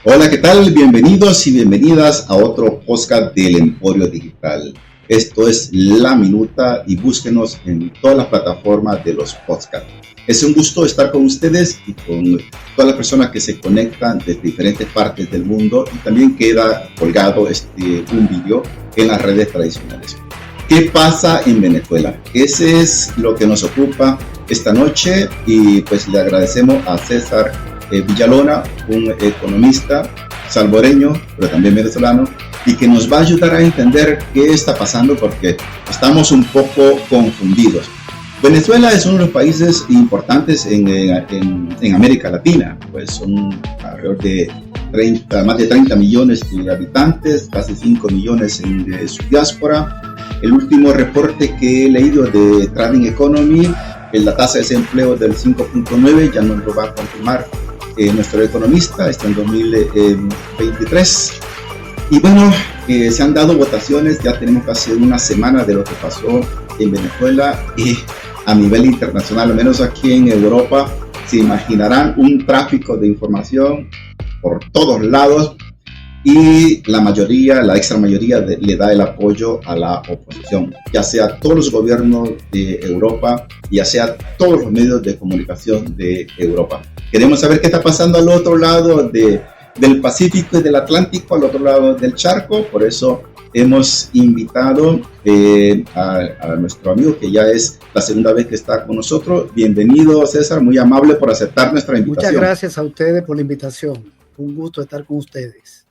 Hola, ¿qué tal? Bienvenidos y bienvenidas a otro podcast del Emporio Digital. Esto es La Minuta y búsquenos en todas las plataformas de los podcasts. Es un gusto estar con ustedes y con todas las personas que se conectan desde diferentes partes del mundo, y también queda colgado un video en las redes tradicionales. ¿Qué pasa en Venezuela? Ese es lo que nos ocupa esta noche, y pues le agradecemos a César Villalona, un economista salvadoreño, pero también venezolano, y que nos va a ayudar a entender qué está pasando, porque estamos un poco confundidos. Venezuela es uno de los países importantes en América Latina, pues son alrededor de más de 30 millones de habitantes, casi 5 millones en su diáspora. El último reporte que he leído de Trading Economy, la tasa de desempleo del 5.9, ya nos lo va a confirmar nuestro economista, está en 2023. Y bueno, se han dado votaciones, ya tenemos casi una semana de lo que pasó en Venezuela, y a nivel internacional, al menos aquí en Europa, se imaginarán un tráfico de información por todos lados, y la extra mayoría le da el apoyo a la oposición, ya sea todos los gobiernos de Europa, ya sea todos los medios de comunicación de Europa. Queremos saber qué está pasando al otro lado del Pacífico y del Atlántico, al otro lado del charco. Por eso hemos invitado a nuestro amigo, que ya es la segunda vez que está con nosotros. Bienvenido, César, muy amable por aceptar nuestra invitación. Muchas gracias a ustedes por la invitación. Un gusto estar con ustedes.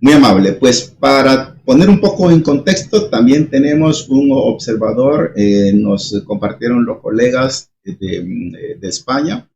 Muy amable. Pues para poner un poco en contexto, también tenemos un observador, nos compartieron los colegas de España,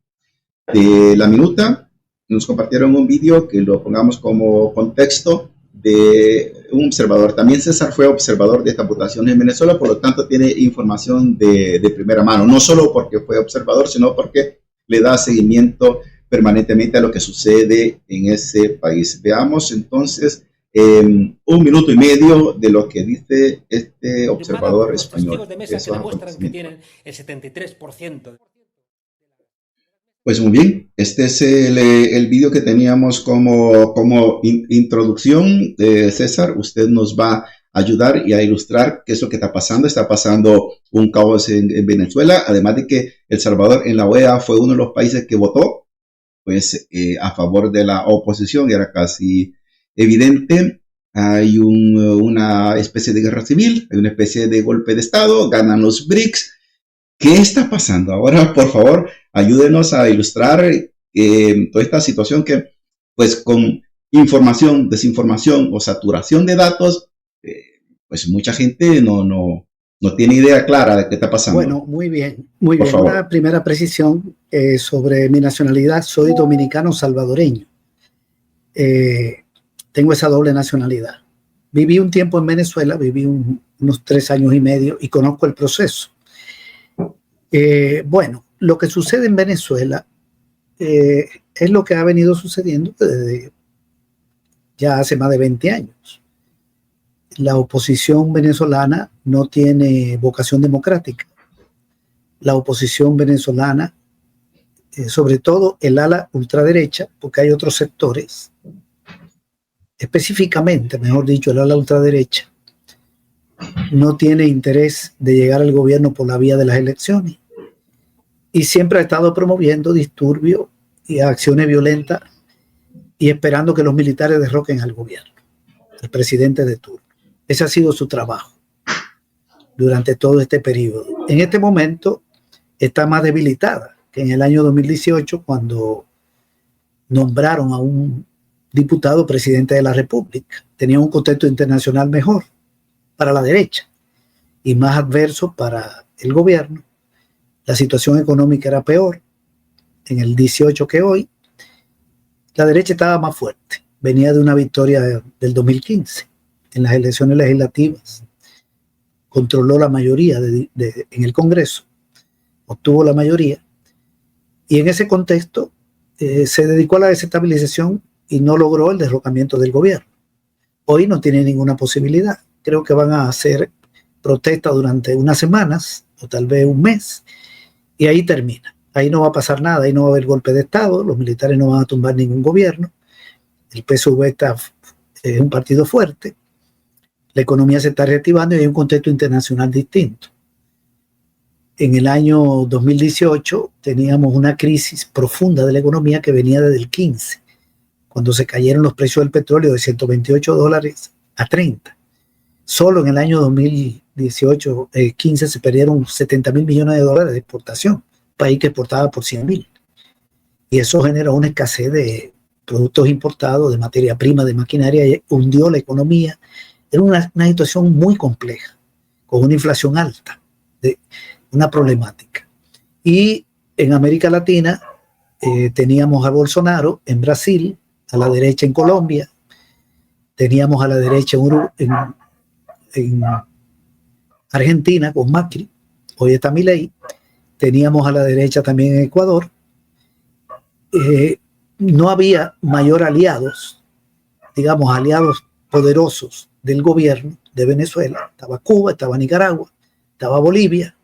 de La Minuta, nos compartieron un vídeo que lo pongamos como contexto de un observador. También César fue observador de esta votación en Venezuela, por lo tanto tiene información de primera mano, no solo porque fue observador, sino porque le da seguimiento permanentemente a lo que sucede en ese país. Veamos entonces un minuto y medio de lo que dice este observador español. Los testigos de mesa que demuestran que tienen el 73%. Pues muy bien, este es el vídeo que teníamos como introducción. César, usted nos va a ayudar y a ilustrar qué es lo que está pasando. Está pasando un caos en Venezuela, además de que El Salvador en la OEA fue uno de los países que votó pues a favor de la oposición. Era casi evidente. Hay una especie de guerra civil, hay una especie de golpe de Estado, ganan los BRICS. ¿Qué está pasando? Ahora, por favor, ayúdenos a ilustrar toda esta situación que, pues con información, desinformación o saturación de datos, pues mucha gente no tiene idea clara de qué está pasando. Bueno, muy bien. Una primera precisión sobre mi nacionalidad. Soy dominicano salvadoreño. Tengo esa doble nacionalidad. Viví un tiempo en Venezuela, viví unos 3 años y medio y conozco el proceso. Bueno, lo que sucede en Venezuela es lo que ha venido sucediendo desde ya hace más de 20 años. La oposición venezolana no tiene vocación democrática. La oposición venezolana, sobre todo el ala ultraderecha, porque hay otros sectores, específicamente, mejor dicho, el ala ultraderecha, no tiene interés de llegar al gobierno por la vía de las elecciones y siempre ha estado promoviendo disturbios y acciones violentas y esperando que los militares derroquen al gobierno, al presidente de turno. Ese ha sido su trabajo durante todo este periodo. En este momento está más debilitada que en el año 2018, cuando nombraron a un diputado presidente de la República. Tenía un contexto internacional mejor para la derecha y más adverso para el gobierno. La situación económica era peor en el 18 que hoy. La derecha estaba más fuerte. Venía de una victoria del 2015 en las elecciones legislativas. Controló la mayoría en el Congreso, obtuvo la mayoría, y en ese contexto se dedicó a la desestabilización y no logró el derrocamiento del gobierno. Hoy no tiene ninguna posibilidad. Creo que van a hacer protesta durante unas semanas o tal vez un mes, y ahí termina. ahí no va a pasar nada, ahí no va a haber golpe de Estado, los militares no van a tumbar ningún gobierno, el PSV es un partido fuerte, la economía se está reactivando y hay un contexto internacional distinto. En el año 2018 teníamos una crisis profunda de la economía que venía desde el 15, cuando se cayeron los precios del petróleo de $128 a 30. Solo en el año 2018-15 se perdieron $70.000 millones de exportación, país que exportaba por 100.000. Y eso generó una escasez de productos importados, de materia prima, de maquinaria, y hundió la economía. Era una situación muy compleja, con una inflación alta, una problemática. Y en América Latina teníamos a Bolsonaro en Brasil, a la derecha en Colombia, teníamos a la derecha en Argentina con Macri, hoy está Milei, teníamos a la derecha también en Ecuador. No había mayor aliados, digamos aliados poderosos del gobierno de Venezuela. Estaba Cuba, estaba Nicaragua, estaba Bolivia,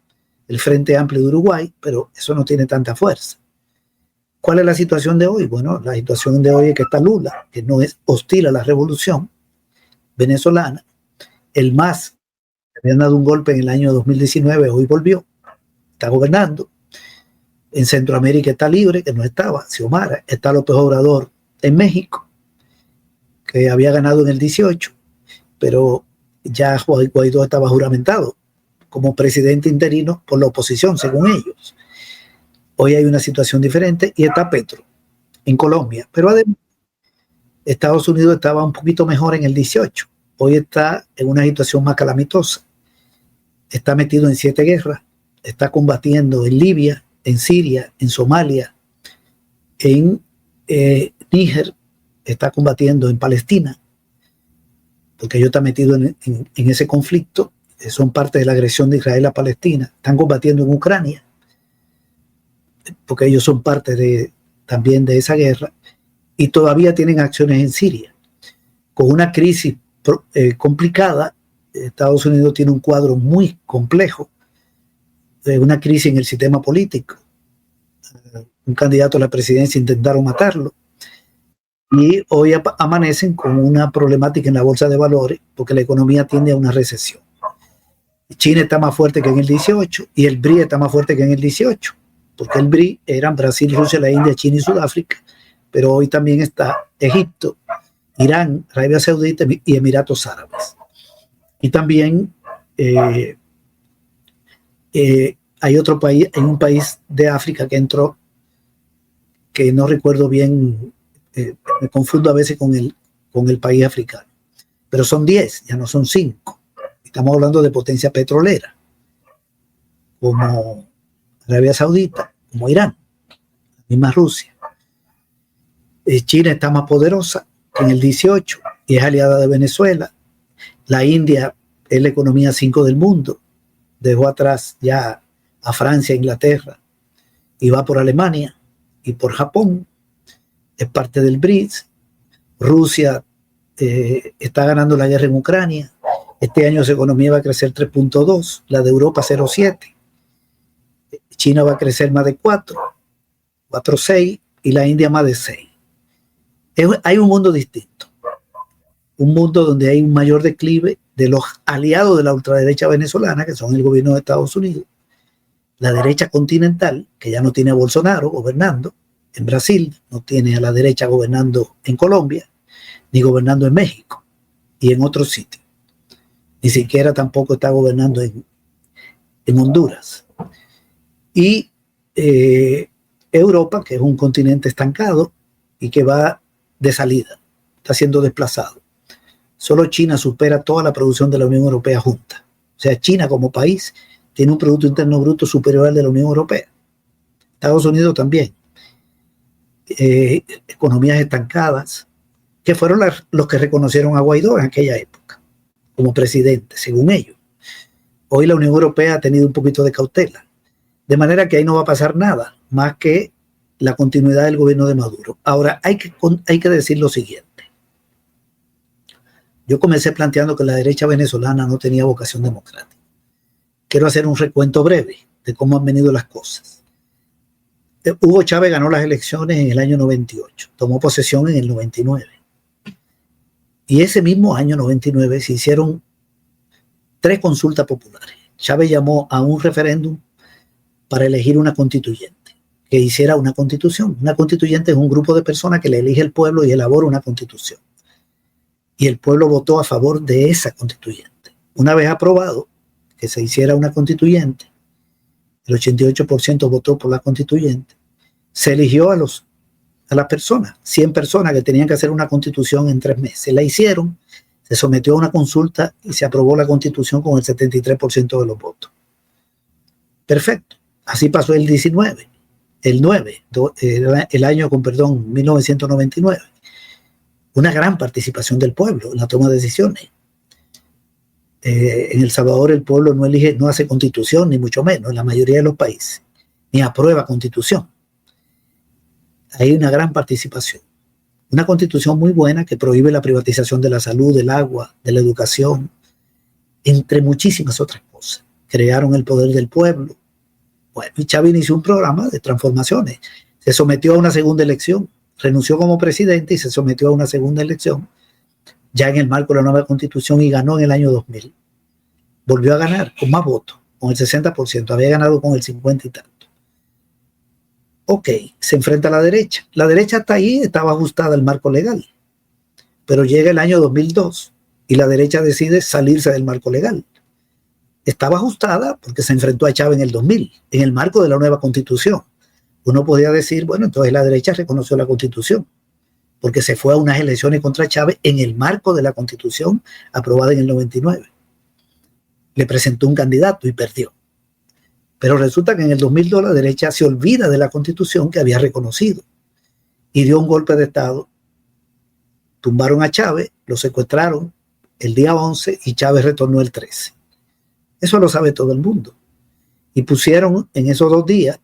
el Frente Amplio de Uruguay, pero eso no tiene tanta fuerza. ¿Cuál es la situación de hoy? Bueno, la situación de hoy es que está Lula, que no es hostil a la revolución venezolana. El MAS, que habían dado un golpe en el año 2019, hoy volvió, está gobernando. En Centroamérica está Libre, que no estaba, Xiomara. Está López Obrador en México, que había ganado en el 18, pero ya Juan Guaidó estaba juramentado como presidente interino por la oposición, según ellos. Hoy hay una situación diferente y está Petro en Colombia, pero además Estados Unidos estaba un poquito mejor en el 18, hoy está en una situación más calamitosa, está metido en 7 guerras, está combatiendo en Libia, en Siria, en Somalia, en Níger, está combatiendo en Palestina, porque ellos están metidos en ese conflicto, son parte de la agresión de Israel a Palestina, están combatiendo en Ucrania, porque ellos son parte también de esa guerra, y todavía tienen acciones en Siria. Con una crisis complicada, Estados Unidos tiene un cuadro muy complejo, una crisis en el sistema político. Un candidato a la presidencia intentaron matarlo, y hoy amanecen con una problemática en la bolsa de valores, porque la economía tiende a una recesión. China está más fuerte que en el 18, y el BRI está más fuerte que en el 18. Porque el BRI eran Brasil, Rusia, la India, China y Sudáfrica, pero hoy también está Egipto, Irán, Arabia Saudita y Emiratos Árabes. Y también hay otro país, hay un país de África que entró, que no recuerdo bien, me confundo a veces con el país africano, pero son 10, ya no son 5. Estamos hablando de potencia petrolera, como Arabia Saudita, como Irán, la misma Rusia. China está más poderosa que en el 18 y es aliada de Venezuela. La India es la economía 5 del mundo, dejó atrás ya a Francia, Inglaterra, y va por Alemania y por Japón, es parte del BRICS. Rusia está ganando la guerra en Ucrania. Este año su economía va a crecer 3.2, la de Europa 0.7. China va a crecer más de 4.6 y la India más de 6. Hay un mundo distinto, un mundo donde hay un mayor declive de los aliados de la ultraderecha venezolana, que son el gobierno de Estados Unidos, la derecha continental, que ya no tiene a Bolsonaro gobernando en Brasil, no tiene a la derecha gobernando en Colombia, ni gobernando en México y en otros sitios. Ni siquiera tampoco está gobernando en Honduras. Y Europa, que es un continente estancado y que va de salida, está siendo desplazado. Solo China supera toda la producción de la Unión Europea junta. O sea, China como país tiene un Producto Interno Bruto superior al de la Unión Europea. Estados Unidos también. Economías estancadas, que fueron los que reconocieron a Guaidó en aquella época como presidente, según ellos. Hoy la Unión Europea ha tenido un poquito de cautela. De manera que ahí no va a pasar nada más que la continuidad del gobierno de Maduro. Ahora, hay que decir lo siguiente. Yo comencé planteando que la derecha venezolana no tenía vocación democrática. Quiero hacer un recuento breve de cómo han venido las cosas. Hugo Chávez ganó las elecciones en el año 98, tomó posesión en el 99. Y ese mismo año 99 se hicieron 3 consultas populares. Chávez llamó a un referéndum para elegir una constituyente, que hiciera una constitución. Una constituyente es un grupo de personas que le elige el pueblo y elabora una constitución. Y el pueblo votó a favor de esa constituyente. Una vez aprobado que se hiciera una constituyente, el 88% votó por la constituyente, se eligió a las personas, 100 personas que tenían que hacer una constitución en 3 meses. La hicieron, se sometió a una consulta y se aprobó la constitución con el 73% de los votos. Perfecto. Así pasó el 19, el año, 1999. Una gran participación del pueblo en la toma de decisiones. En El Salvador el pueblo no hace constitución, ni mucho menos, en la mayoría de los países, ni aprueba constitución. Hay una gran participación. Una constitución muy buena que prohíbe la privatización de la salud, del agua, de la educación, entre muchísimas otras cosas. Crearon el poder del pueblo. Bueno, y Chávez inició un programa de transformaciones. Se sometió a una segunda elección, renunció como presidente y se sometió a una segunda elección, ya en el marco de la nueva constitución, y ganó en el año 2000. Volvió a ganar con más votos, con el 60%, había ganado con el 50 y tanto. Ok, se enfrenta a la derecha. La derecha hasta ahí estaba ajustada al marco legal, pero llega el año 2002 y la derecha decide salirse del marco legal. Estaba ajustada porque se enfrentó a Chávez en el 2000, en el marco de la nueva constitución. Uno podía decir, bueno, entonces la derecha reconoció la constitución, porque se fue a unas elecciones contra Chávez en el marco de la constitución aprobada en el 99. Le presentó un candidato y perdió. Pero resulta que en el 2002 la derecha se olvida de la constitución que había reconocido y dio un golpe de Estado. Tumbaron a Chávez, lo secuestraron el día 11 y Chávez retornó el 13. Eso lo sabe todo el mundo. Y pusieron en esos 2 días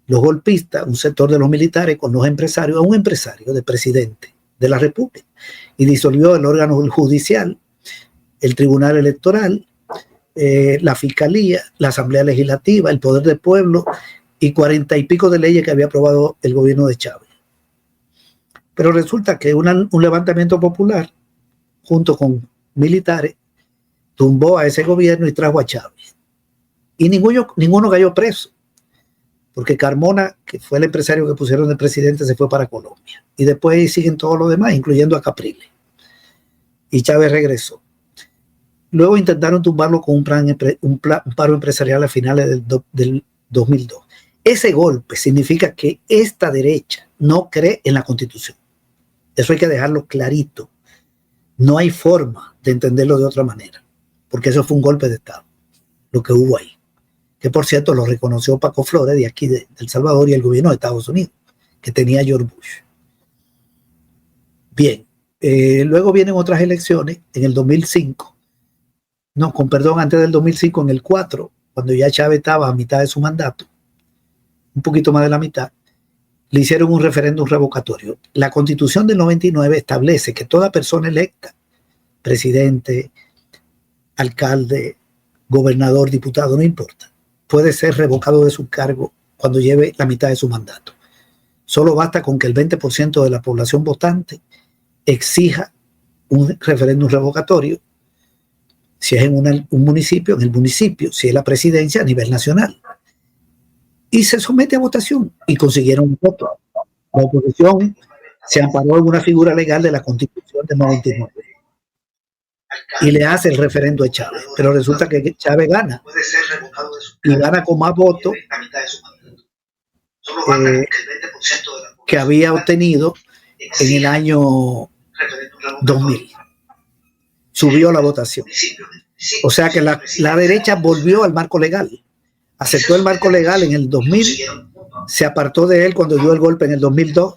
los golpistas, un sector de los militares con los empresarios, a un empresario de presidente de la República, y disolvió el órgano judicial, el tribunal electoral, la fiscalía, la asamblea legislativa, el poder del pueblo y 40 y pico de leyes que había aprobado el gobierno de Chávez. Pero resulta que un levantamiento popular junto con militares tumbó a ese gobierno y trajo a Chávez. Y ninguno cayó preso, porque Carmona, que fue el empresario que pusieron de presidente, se fue para Colombia. Y después siguen todos los demás, incluyendo a Capriles. Y Chávez regresó. Luego intentaron tumbarlo con un paro empresarial a finales del 2002. Ese golpe significa que esta derecha no cree en la Constitución. Eso hay que dejarlo clarito. No hay forma de entenderlo de otra manera, porque eso fue un golpe de Estado, lo que hubo ahí. Que por cierto lo reconoció Paco Flores de aquí de El Salvador y el gobierno de Estados Unidos, que tenía George Bush. Bien, luego vienen otras elecciones en el 2005. Antes del 2005, en el 4, cuando ya Chávez estaba a mitad de su mandato, un poquito más de la mitad, le hicieron un referéndum revocatorio. La Constitución del 99 establece que toda persona electa, presidente, alcalde, gobernador, diputado, no importa, puede ser revocado de su cargo cuando lleve la mitad de su mandato. Solo basta con que el 20% de la población votante exija un referéndum revocatorio. Si es en un municipio, en el municipio, si es la presidencia a nivel nacional. Y se somete a votación y consiguieron un voto. La oposición se amparó en una figura legal de la Constitución del 99 y le hace el referendo a Chávez. Pero resulta que Chávez gana y gana con más votos que había obtenido en el año 2000. Subió la votación. O sea que la derecha volvió al marco legal. Aceptó el marco legal en el 2000, se apartó de él cuando dio el golpe en el 2002,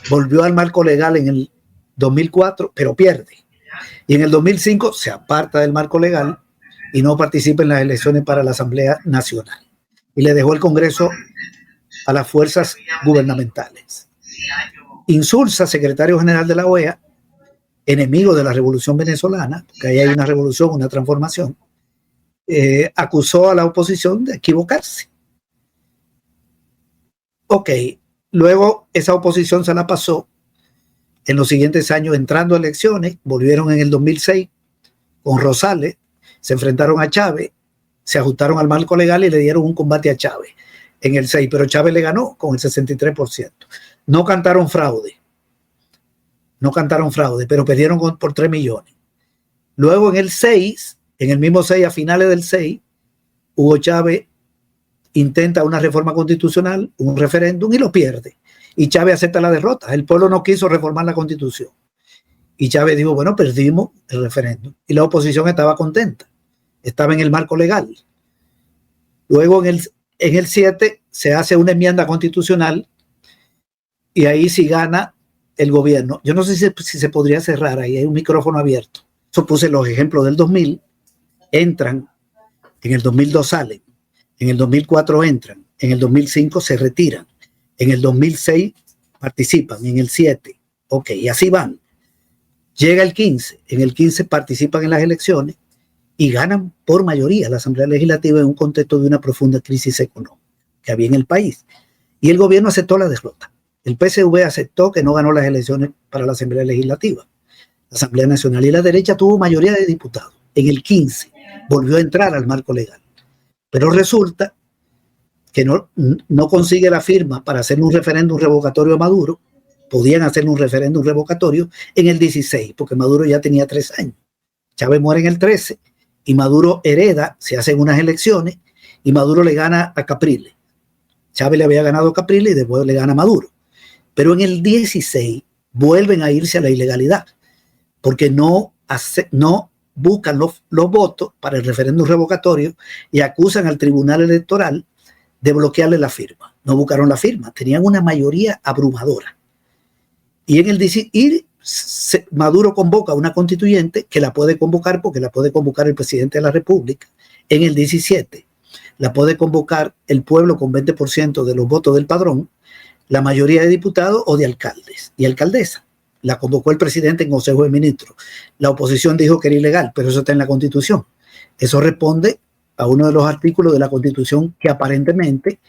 volvió al marco legal en el 2004, pero pierde. Y en el 2005 se aparta del marco legal y no participa en las elecciones para la Asamblea Nacional. Y le dejó el Congreso a las fuerzas gubernamentales. Insulza, secretario general de la OEA, enemigo de la revolución venezolana, porque ahí hay una revolución, una transformación, acusó a la oposición de equivocarse. Ok, luego esa oposición se la pasó en los siguientes años entrando a elecciones, volvieron en el 2006 con Rosales, se enfrentaron a Chávez, se ajustaron al marco legal y le dieron un combate a Chávez en el 6, pero Chávez le ganó con el 63%. No cantaron fraude, pero perdieron por 3 millones. Luego en el 6, en el mismo 6, a finales del 6, Hugo Chávez intenta una reforma constitucional, un referéndum y lo pierde. Y Chávez acepta la derrota. El pueblo no quiso reformar la constitución. Y Chávez dijo, bueno, perdimos el referéndum. Y la oposición estaba contenta. Estaba en el marco legal. Luego en el 7 se hace una enmienda constitucional y ahí sí gana el gobierno. Yo no sé si se podría cerrar ahí, hay un micrófono abierto. Eso puse los ejemplos del 2000, entran, en el 2002 salen, en el 2004 entran, en el 2005 se retiran, en el 2006 participan, en el 7, ok, y así van. Llega el 15, en el 15 participan en las elecciones y ganan por mayoría la Asamblea Legislativa en un contexto de una profunda crisis económica que había en el país. Y el gobierno aceptó la derrota. El PSV aceptó que no ganó las elecciones para la Asamblea Legislativa. La Asamblea Nacional y la derecha tuvo mayoría de diputados. En el 15 volvió a entrar al marco legal. Pero resulta que no consigue la firma para hacer un referéndum revocatorio a Maduro. Podían hacer un referéndum revocatorio en el 16, porque Maduro ya tenía 3 años. Chávez muere en el 13 y Maduro hereda, se hacen unas elecciones y Maduro le gana a Capriles. Chávez le había ganado a Capriles y después le gana a Maduro. Pero en el 16 vuelven a irse a la ilegalidad, porque no buscan los votos para el referéndum revocatorio y acusan al Tribunal Electoral de bloquearle la firma. No buscaron la firma, tenían una mayoría abrumadora. Y en el 16 Maduro convoca una constituyente que la puede convocar porque la puede convocar el presidente de la República. En el 17 la puede convocar el pueblo con 20% de los votos del padrón, la mayoría de diputados o de alcaldes y alcaldesas. La convocó el presidente en Consejo de Ministros. La oposición dijo que era ilegal, pero eso está en la Constitución. Eso responde a uno de los artículos de la Constitución que aparentemente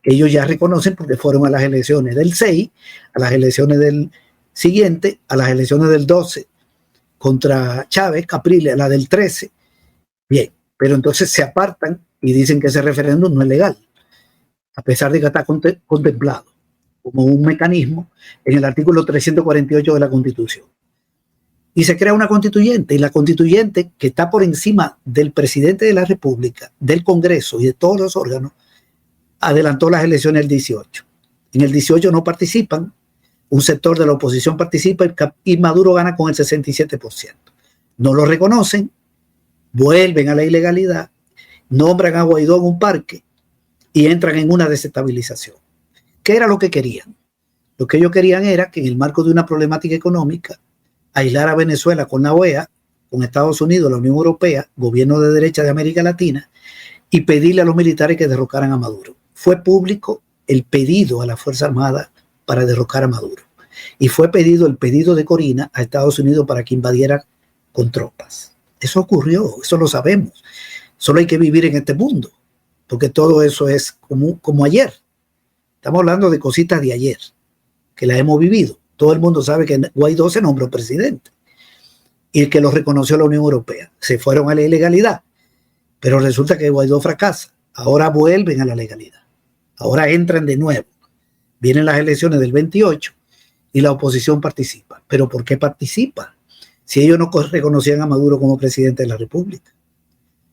ellos ya reconocen porque fueron a las elecciones del 6, a las elecciones del siguiente, a las elecciones del 12 contra Chávez, Capriles, a la del 13. Bien, pero entonces se apartan y dicen que ese referéndum no es legal, a pesar de que está contemplado como un mecanismo en el artículo 348 de la Constitución. Y se crea una constituyente, y la constituyente, que está por encima del presidente de la República, del Congreso y de todos los órganos, adelantó las elecciones del 18. En el 18 no participan, un sector de la oposición participa y Maduro gana con el 67%. No lo reconocen, vuelven a la ilegalidad, nombran a Guaidó en un parque y entran en una desestabilización. ¿Qué era lo que querían? Lo que ellos querían era que en el marco de una problemática económica, aislar a Venezuela con la OEA, con Estados Unidos, la Unión Europea, gobierno de derecha de América Latina, y pedirle a los militares que derrocaran a Maduro. Fue público el pedido a la Fuerza Armada para derrocar a Maduro. Y fue pedido el pedido de Corina a Estados Unidos para que invadiera con tropas. Eso ocurrió, eso lo sabemos. Solo hay que vivir en este mundo, porque todo eso es como ayer. Estamos hablando de cositas de ayer, que las hemos vivido. Todo el mundo sabe que Guaidó se nombró presidente y que lo reconoció la Unión Europea. Se fueron a la ilegalidad, pero resulta que Guaidó fracasa. Ahora vuelven a la legalidad. Ahora entran de nuevo. Vienen las elecciones del 28 y la oposición participa. ¿Pero por qué participa? Si ellos no reconocían a Maduro como presidente de la República.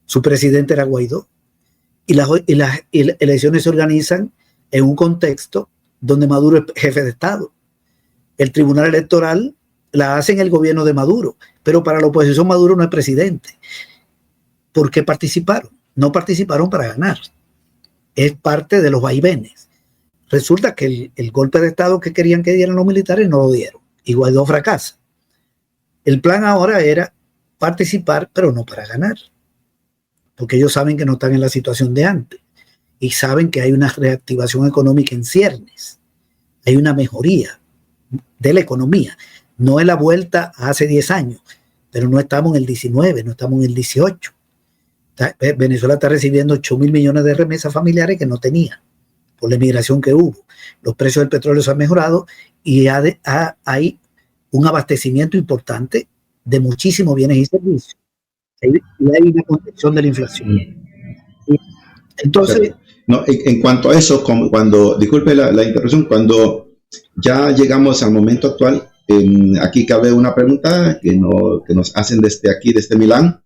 Su presidente era Guaidó. Y las elecciones se organizan en un contexto donde Maduro es jefe de Estado. El Tribunal Electoral la hace en el gobierno de Maduro, pero para la oposición Maduro no es presidente. ¿Por qué participaron? No participaron para ganar. Es parte de los vaivenes. Resulta que el golpe de Estado que querían que dieran los militares no lo dieron y Guaidó fracasa. El plan ahora era participar, pero no para ganar, porque ellos saben que no están en la situación de antes y saben que hay una reactivación económica en ciernes, hay una mejoría de la economía. No es la vuelta a hace 10 años, pero no estamos en el 19, no estamos en el 18. Venezuela está recibiendo 8.000 millones de remesas familiares que no tenía por la emigración que hubo. Los precios del petróleo se han mejorado y hay un abastecimiento importante de muchísimos bienes y servicios. Y hay una contención de la inflación. Entonces, no, en cuanto a eso, disculpe la interrupción, cuando ya llegamos al momento actual, aquí cabe una pregunta que nos hacen desde aquí, desde Milán.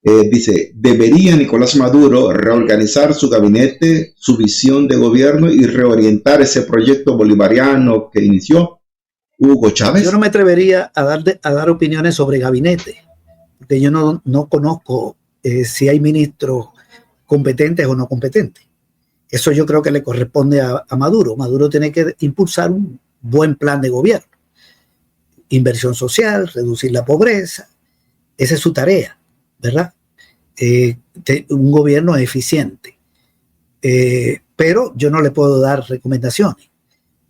Dice, ¿debería Nicolás Maduro reorganizar su gabinete, su visión de gobierno y reorientar ese proyecto bolivariano que inició Hugo Chávez? Yo no me atrevería a dar opiniones sobre gabinete, porque yo no conozco si hay ministros competentes o no competentes. Eso yo creo que le corresponde a Maduro. Maduro tiene que impulsar un buen plan de gobierno. Inversión social, reducir la pobreza. Esa es su tarea, ¿verdad? Un gobierno eficiente. Pero yo no le puedo dar recomendaciones.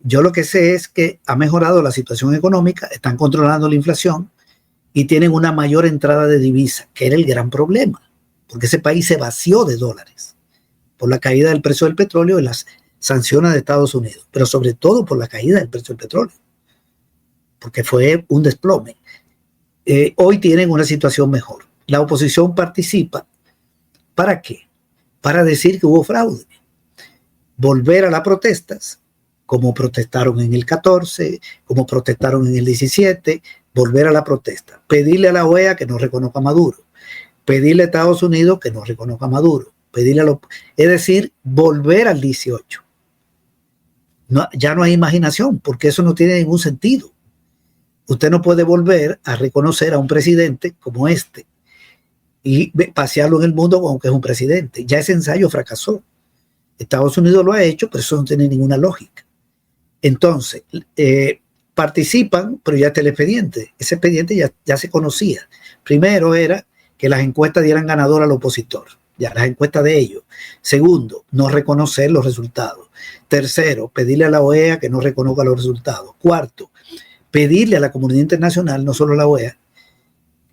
Yo lo que sé es que ha mejorado la situación económica, están controlando la inflación y tienen una mayor entrada de divisas, que era el gran problema, porque ese país se vació de dólares por la caída del precio del petróleo y las sanciones de Estados Unidos, pero sobre todo por la caída del precio del petróleo, porque fue un desplome. Hoy tienen una situación mejor. La oposición participa. ¿Para qué? Para decir que hubo fraude. Volver a las protestas, como protestaron en el 14, como protestaron en el 17, volver a la protesta. Pedirle a la OEA que no reconozca a Maduro. Pedirle a Estados Unidos que no reconozca a Maduro. Es decir, volver al 18. Ya no hay imaginación, porque eso no tiene ningún sentido. Usted no puede volver a reconocer a un presidente como este y pasearlo en el mundo aunque es un presidente. Ya ese ensayo fracasó. Estados Unidos lo ha hecho, pero eso no tiene ninguna lógica. Entonces, participan, pero ya está el expediente. Ese expediente ya se conocía. Primero era que las encuestas dieran ganador al opositor. Ya, las encuestas de ellos. Segundo, no reconocer los resultados. Tercero, pedirle a la OEA que no reconozca los resultados. Cuarto, pedirle a la comunidad internacional, no solo a la OEA,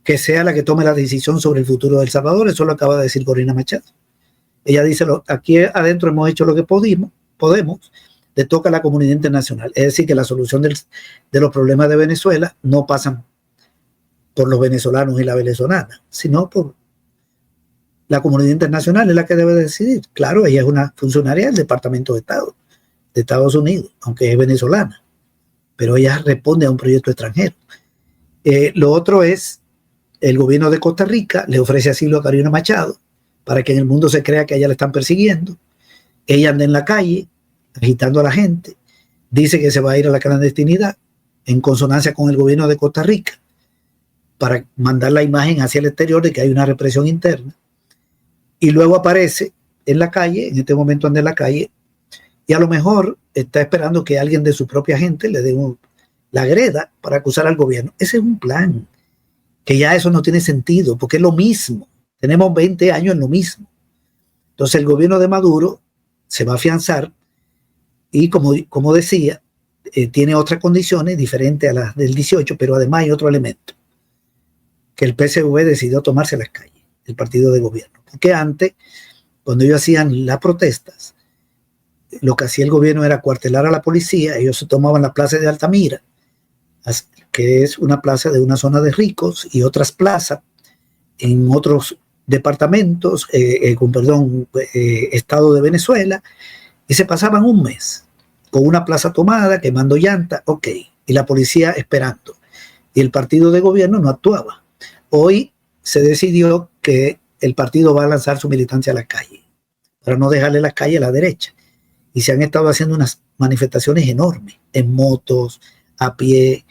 que sea la que tome la decisión sobre el futuro de El Salvador. Eso lo acaba de decir Corina Machado. Ella dice, aquí adentro hemos hecho lo que podemos, le toca a la comunidad internacional. Es decir, que la solución de los problemas de Venezuela no pasan por los venezolanos y la venezolana, sino por la comunidad internacional, es la que debe decidir. Claro, ella es una funcionaria del Departamento de Estado de Estados Unidos, aunque es venezolana, pero ella responde a un proyecto extranjero. Lo otro es, el gobierno de Costa Rica le ofrece asilo a Corina Machado para que en el mundo se crea que a ella la están persiguiendo. Ella anda en la calle agitando a la gente, dice que se va a ir a la clandestinidad en consonancia con el gobierno de Costa Rica para mandar la imagen hacia el exterior de que hay una represión interna, y luego aparece en la calle, en este momento anda en la calle, y a lo mejor está esperando que alguien de su propia gente le dé la agreda para acusar al gobierno. Ese es un plan, que ya eso no tiene sentido, porque es lo mismo. Tenemos 20 años en lo mismo. Entonces el gobierno de Maduro se va a afianzar y como decía, tiene otras condiciones diferentes a las del 18, pero además hay otro elemento, que el PSV decidió tomarse las calles, el partido de gobierno. Porque antes, cuando ellos hacían las protestas, lo que hacía el gobierno era cuartelar a la policía. Ellos se tomaban la plaza de Altamira, que es una plaza de una zona de ricos, y otras plazas en otros departamentos, estado de Venezuela, y se pasaban un mes con una plaza tomada, quemando llantas, ok, y la policía esperando, y el partido de gobierno no actuaba. Hoy se decidió que el partido va a lanzar su militancia a la calle, para no dejarle la calle a la derecha, y se han estado haciendo unas manifestaciones enormes, en motos, a pie,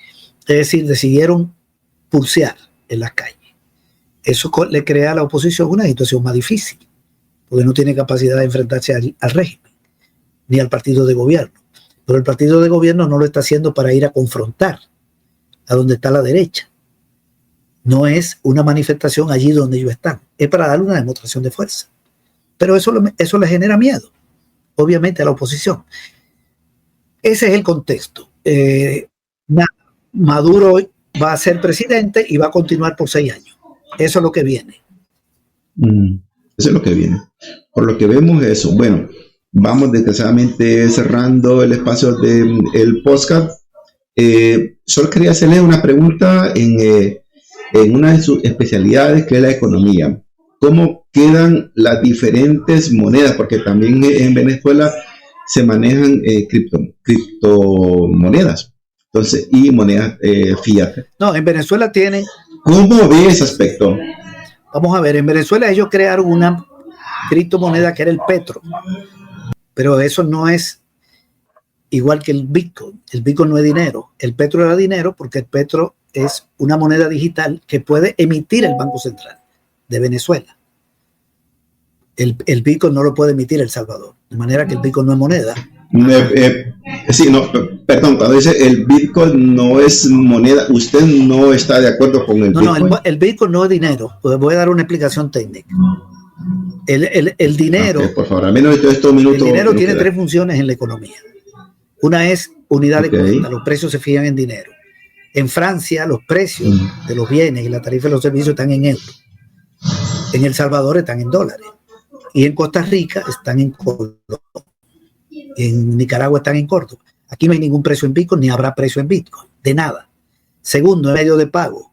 es decir, decidieron pulsear en las calles. Eso le crea a la oposición una situación más difícil, porque no tiene capacidad de enfrentarse al régimen, ni al partido de gobierno. Pero el partido de gobierno no lo está haciendo para ir a confrontar a donde está la derecha. No es una manifestación allí donde ellos están, es para darle una demostración de fuerza. Pero eso le genera miedo, obviamente, a la oposición. Ese es el contexto. Maduro va a ser presidente y va a continuar por 6 años. Eso es lo que viene. Eso es lo que viene. Por lo que vemos eso. Bueno, vamos desgraciadamente cerrando el espacio del podcast. Solo quería hacerle una pregunta en una de sus especialidades, que es la economía. ¿Cómo quedan las diferentes monedas? Porque también en Venezuela se manejan criptomonedas, entonces, y monedas fiat. No, en Venezuela tienen... ¿Cómo ve ese aspecto? Vamos a ver, en Venezuela ellos crearon una criptomoneda que era el petro, pero eso no es igual que el Bitcoin. El Bitcoin no es dinero, el petro era dinero, porque el petro es una moneda digital que puede emitir el Banco Central de Venezuela. El Bitcoin no lo puede emitir El Salvador, de manera que el Bitcoin no es moneda. Sí, no, perdón, cuando dice el Bitcoin no es moneda, usted no está de acuerdo con el Bitcoin. No, el Bitcoin no es dinero. Pues voy a dar una explicación técnica. El dinero, por favor, al menos estos minutos. El dinero tiene tres funciones en la economía. Una es unidad de cuenta, los precios se fijan en dinero. En Francia, los precios de los bienes y la tarifa de los servicios están en euros. En El Salvador están en dólares. Y en Costa Rica están en Colombia. En Nicaragua están en Córdoba. Aquí no hay ningún precio en Bitcoin, ni habrá precio en Bitcoin, de nada. Segundo, el medio de pago.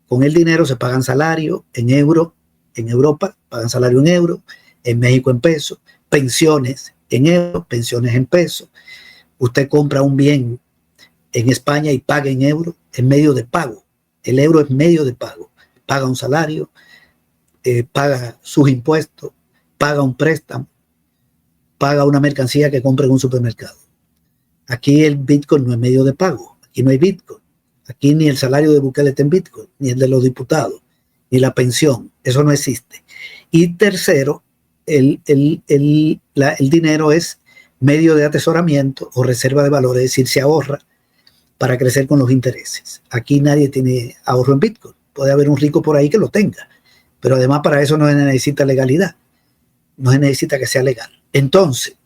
Con el dinero se pagan salario en euro. En Europa pagan salario en euro. En México en pesos. Pensiones en euros, pensiones en pesos. Usted compra un bien en España y paga en euro, en medio de pago. El euro es medio de pago. Paga un salario, paga sus impuestos, paga un préstamo, paga una mercancía que compra en un supermercado. Aquí el Bitcoin no es medio de pago. Aquí no hay Bitcoin. Aquí ni el salario de Bukele está en Bitcoin, ni el de los diputados, ni la pensión. Eso no existe. Y tercero, el dinero es medio de atesoramiento o reserva de valor, es decir, se ahorra para crecer con los intereses. Aquí nadie tiene ahorro en Bitcoin. Puede haber un rico por ahí que lo tenga, pero además para eso no se necesita legalidad. No se necesita que sea legal. Entonces,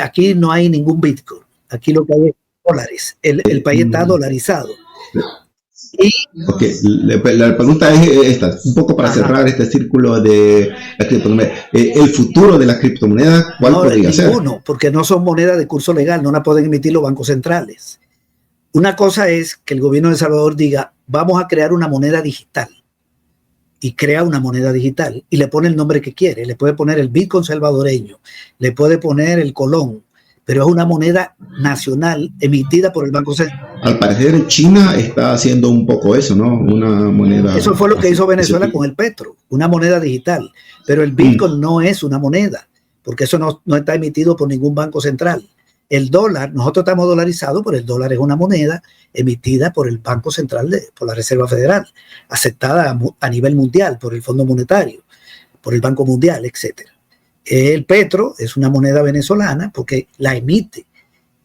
aquí no hay ningún Bitcoin. Aquí lo que hay es dólares. El país está dolarizado. Okay. La pregunta es esta, un poco para cerrar este círculo de la criptomoneda. El futuro de las criptomonedas, ¿cuál podría ser? Ninguno, porque no son monedas de curso legal, no la pueden emitir los bancos centrales. Una cosa es que el gobierno de El Salvador diga, vamos a crear una moneda digital, y crea una moneda digital y le pone el nombre que quiere. Le puede poner el Bitcoin salvadoreño, le puede poner el colón, pero es una moneda nacional emitida por el Banco Central. Al parecer China está haciendo un poco eso, ¿no? Una moneda. Eso fue lo que hizo Venezuela con el petro, una moneda digital. Pero el Bitcoin no es una moneda, porque eso no está emitido por ningún banco central. El dólar, nosotros estamos dolarizados, pero el dólar es una moneda emitida por el Banco Central, por la Reserva Federal, aceptada a nivel mundial por el Fondo Monetario, por el Banco Mundial, etc. El petro es una moneda venezolana porque la emite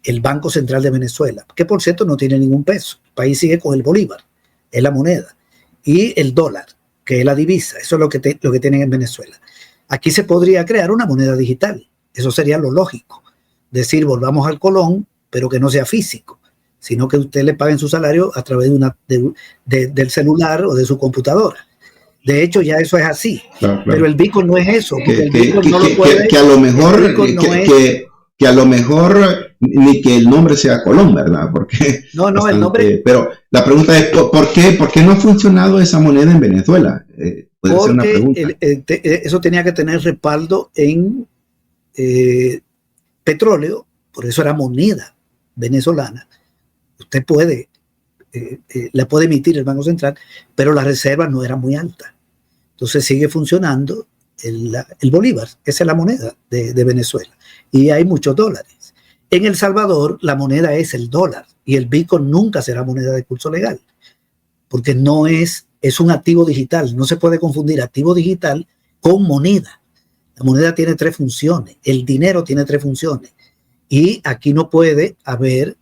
el Banco Central de Venezuela, que por cierto no tiene ningún peso. El país sigue con el bolívar, es la moneda. Y el dólar, que es la divisa, eso es lo que tienen en Venezuela. Aquí se podría crear una moneda digital, eso sería lo lógico. Decir, volvamos al colón, pero que no sea físico, sino que usted le paguen su salario a través del celular o de su computadora. De hecho, ya eso es así. Claro. Pero el Bitcoin no es eso. Que a lo mejor ni que el nombre sea Colón, ¿verdad? Porque no, el nombre. Pero la pregunta es, ¿por qué no ha funcionado esa moneda en Venezuela? Puede ser una pregunta. Eso tenía que tener respaldo en petróleo, por eso era moneda venezolana. Usted la puede emitir el Banco Central, pero las reservas no eran muy altas. Entonces sigue funcionando el bolívar, esa es la moneda de Venezuela. Y hay muchos dólares. En El Salvador la moneda es el dólar y el Bitcoin nunca será moneda de curso legal, porque no es un activo digital. No se puede confundir activo digital con moneda. La moneda tiene tres funciones, el dinero tiene tres funciones. Y aquí no puede haber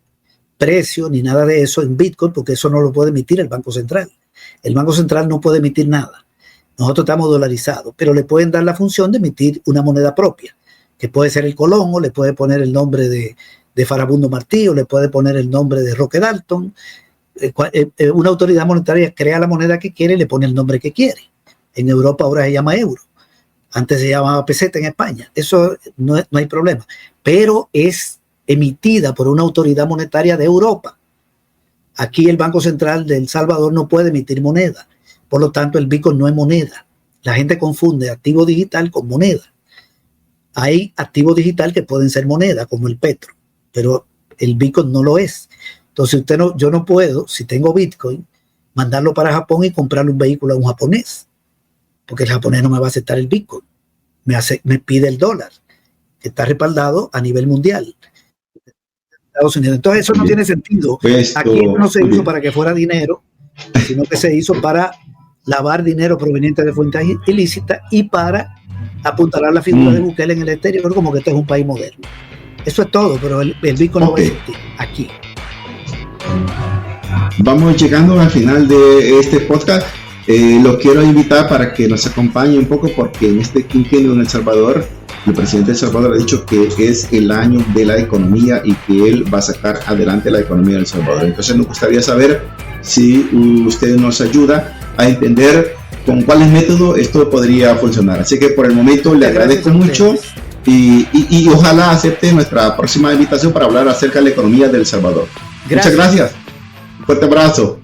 precio ni nada de eso en Bitcoin, porque eso no lo puede emitir el Banco Central. El Banco Central no puede emitir nada. Nosotros estamos dolarizados, pero le pueden dar la función de emitir una moneda propia, que puede ser el colón, o le puede poner el nombre de Farabundo Martí, o le puede poner el nombre de Roque Dalton. Una autoridad monetaria crea la moneda que quiere y le pone el nombre que quiere. En Europa ahora se llama euro. Antes se llamaba peseta en España. Eso no hay problema. Pero es emitida por una autoridad monetaria de Europa. Aquí el Banco Central de El Salvador no puede emitir moneda. Por lo tanto, el Bitcoin no es moneda. La gente confunde activo digital con moneda. Hay activos digital que pueden ser moneda, como el petro, pero el Bitcoin no lo es. Entonces yo no puedo, si tengo Bitcoin, mandarlo para Japón y comprarle un vehículo a un japonés, porque el japonés no me va a aceptar el Bitcoin. Me pide el dólar, que está respaldado a nivel mundial. Estados Unidos. Entonces eso no tiene sentido. Aquí no se hizo para que fuera dinero, sino que se hizo para lavar dinero proveniente de fuentes ilícitas y para apuntalar la figura de Bukele en el exterior como que este es un país moderno. Eso es todo, pero el Bitcoin no va a existir aquí. Vamos llegando al final de este podcast. Lo quiero invitar para que nos acompañe un poco, porque en este quinquenio en El Salvador, el presidente de El Salvador ha dicho que es el año de la economía y que él va a sacar adelante la economía de El Salvador. Entonces nos gustaría saber si usted nos ayuda a entender con cuáles métodos esto podría funcionar. Así que por el momento le agradezco mucho y ojalá acepte nuestra próxima invitación para hablar acerca de la economía de El Salvador. Muchas gracias. Un fuerte abrazo.